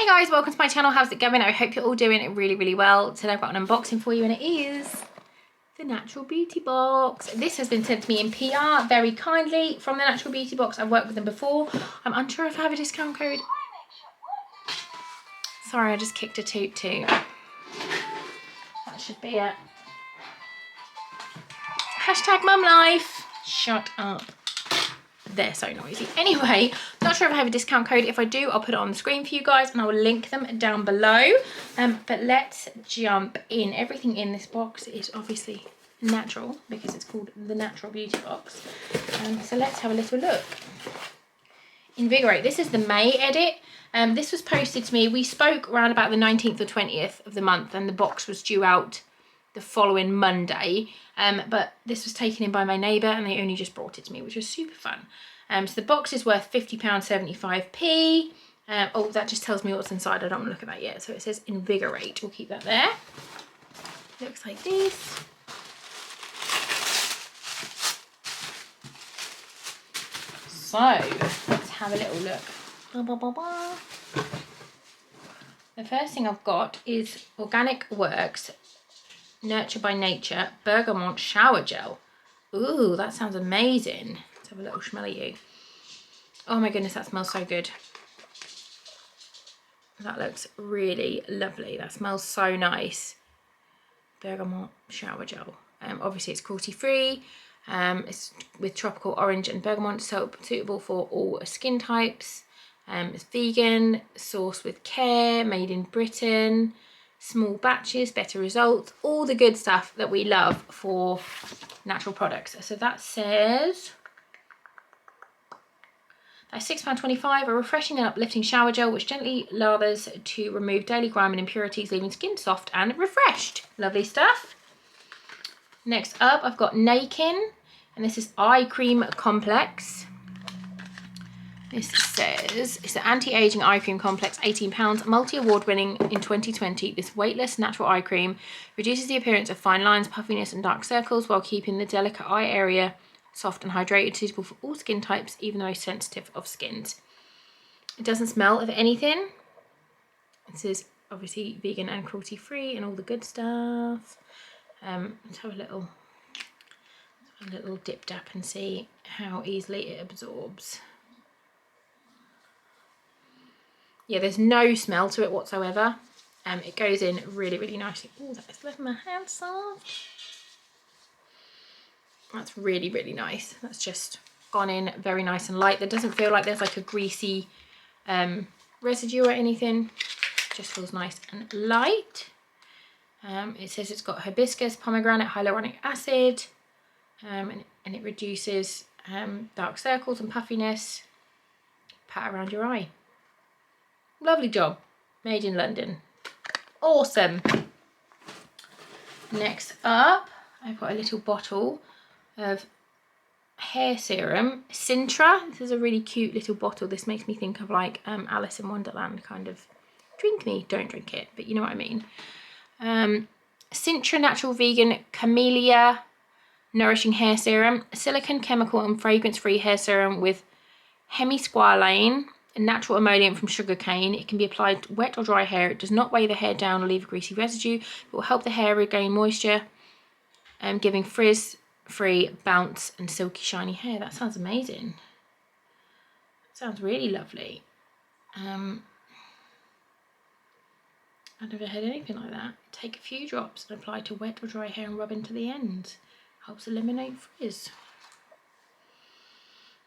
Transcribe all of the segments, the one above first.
Hey guys, welcome to my channel. How's it going? I hope you're all doing really well. Today I've got an unboxing for you and it is the Natural Beauty Box. This has been sent to me in PR very kindly from the Natural Beauty Box. I've worked with them before. I'm unsure if I have a discount code. Sorry, I just kicked a toot. That should be it. Hashtag mum life. Shut up. They're so noisy. Anyway, not sure if I have a discount code. If I do, I'll put it on the screen for you guys and I will link them down below. But let's jump in. Everything in this box is obviously natural because it's called the Natural Beauty Box. So let's have a little look. Invigorate. This is the May edit. This was posted to me. We spoke around about the 19th or 20th of the month and the box was due out the following Monday. But this was taken in by my neighbour and they only just brought it to me, which was super fun. So the box is worth £50.75p. Oh, that just tells me what's inside. I don't want to look at that yet. So it says Invigorate. We'll keep that there. Looks like this. So let's have a little look. The first thing I've got is Organic Works Nurture by Nature Bergamot Shower Gel. Ooh, that sounds amazing. Let's have a little smell at you. Oh my goodness, that smells so good. That looks really lovely. That smells so nice. Bergamot Shower Gel. Obviously it's cruelty free. It's with tropical orange and bergamot, so suitable for all skin types. It's vegan, sourced with care, made in Britain. Small batches, better results, all the good stuff that we love for natural products. So that says that's £6.25, a refreshing and uplifting shower gel which gently lathers to remove daily grime and impurities, leaving skin soft and refreshed. Lovely stuff. Next up, I've got Nakin, and this is Eye Cream Complex. This says it's an anti-aging eye cream complex, £18, multi-award winning in 2020. This weightless natural eye cream reduces the appearance of fine lines, puffiness and dark circles while keeping the delicate eye area soft and hydrated, suitable for all skin types, even the most sensitive of skins. It doesn't smell of anything. This is obviously vegan and cruelty free and all the good stuff. Let's have a little dip dap and see how easily it absorbs. Yeah, there's no smell to it whatsoever. It goes in really nicely. Oh, that is letting my hands soft. That's really nice. That's just gone in very nice and light. There doesn't feel like there's like a greasy residue or anything. It just feels nice and light. It says it's got hibiscus, pomegranate, hyaluronic acid, and it reduces dark circles and puffiness. Pat around your eye. Lovely job. Made in London. Awesome. Next up, I've got a little bottle of hair serum. Sintra. This is a really cute little bottle. This makes me think of like Alice in Wonderland kind of. Drink me, don't drink it, but you know what I mean. Sintra Natural Vegan Camellia Nourishing Hair Serum. Silicone, chemical and fragrance-free hair serum with hemisqualane, a natural emollient from sugarcane. It can be applied to wet or dry hair. It does not weigh the hair down or leave a greasy residue. It will help the hair regain moisture, giving frizz-free bounce and silky shiny hair. That sounds amazing. Sounds really lovely. I've never heard anything like that. Take a few drops and apply to wet or dry hair and rub into the ends. Helps eliminate frizz.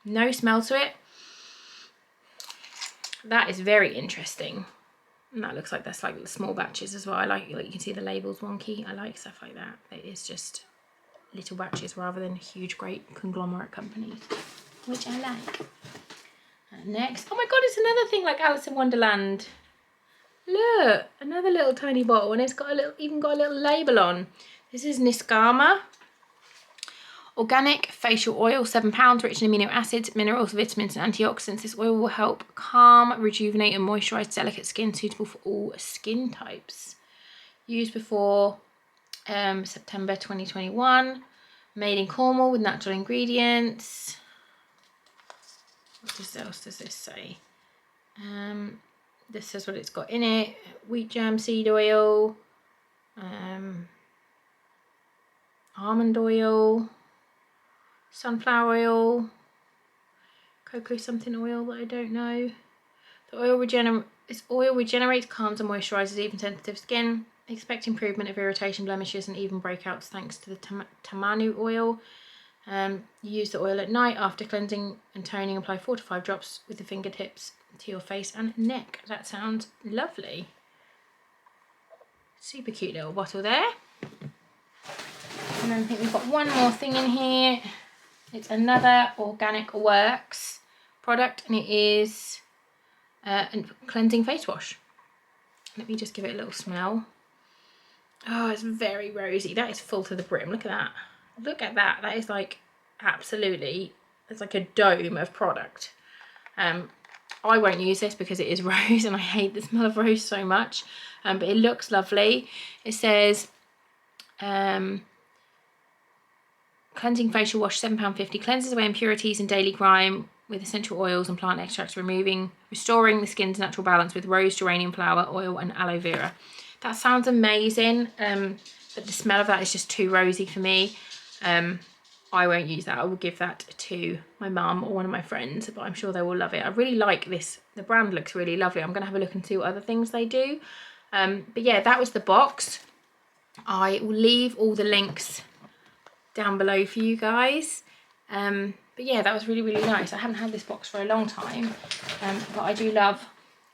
No smell to it. That is very interesting. And that looks like that's like the small batches as well. I like you can see the labels wonky. I like stuff like that. It is just little batches rather than huge great conglomerate companies, which I like. Next, oh my god, it's another thing like Alice in Wonderland. Look, another little tiny bottle, and it's got a little, even got a little label on. This is Nisgarma Organic Facial Oil, £7, rich in amino acids, minerals, vitamins and antioxidants. This oil will help calm, rejuvenate and moisturise delicate skin, suitable for all skin types. Used before September 2021. Made in Cornwall with natural ingredients. What else does this say? this is what it's got in it: wheat germ seed oil, almond oil, sunflower oil, cocoa something oil that I don't know. The oil regenerates, calms and moisturizes even sensitive skin. Expect improvement of irritation, blemishes and even breakouts thanks to the tamanu oil. You use the oil at night after cleansing and toning. Apply 4 to 5 drops with the fingertips to your face and neck. That sounds lovely. Super cute little bottle there. And then I think we've got one more thing in here. It's another Organic Works product, and it is a cleansing face wash. Let me just give it a little smell. Oh, it's very rosy. That is full to the brim. Look at that. Look at that. That is like absolutely, it's like a dome of product. I won't use this because it is rose and I hate the smell of rose so much. But it looks lovely. It says cleansing facial wash, £7.50. Cleanses away impurities and daily grime with essential oils and plant extracts, restoring the skin's natural balance with rose, geranium flower, oil and aloe vera. That sounds amazing, but the smell of that is just too rosy for me. I won't use that. I will give that to my mum or one of my friends, but I'm sure they will love it. I really like this. The brand looks really lovely. I'm going to have a look and see what other things they do. But yeah, that was the box. I will leave all the links down below for you guys. But yeah, that was really, really nice. I haven't had this box for a long time, but I do love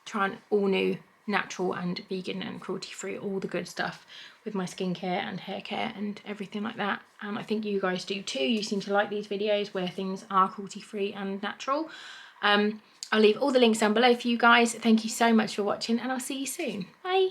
trying all new natural and vegan and cruelty-free, all the good stuff with my skincare and hair care and everything like that. And I think you guys do too. You seem to like these videos where things are cruelty-free and natural. I'll leave all the links down below for you guys. Thank you so much for watching and I'll see you soon. Bye.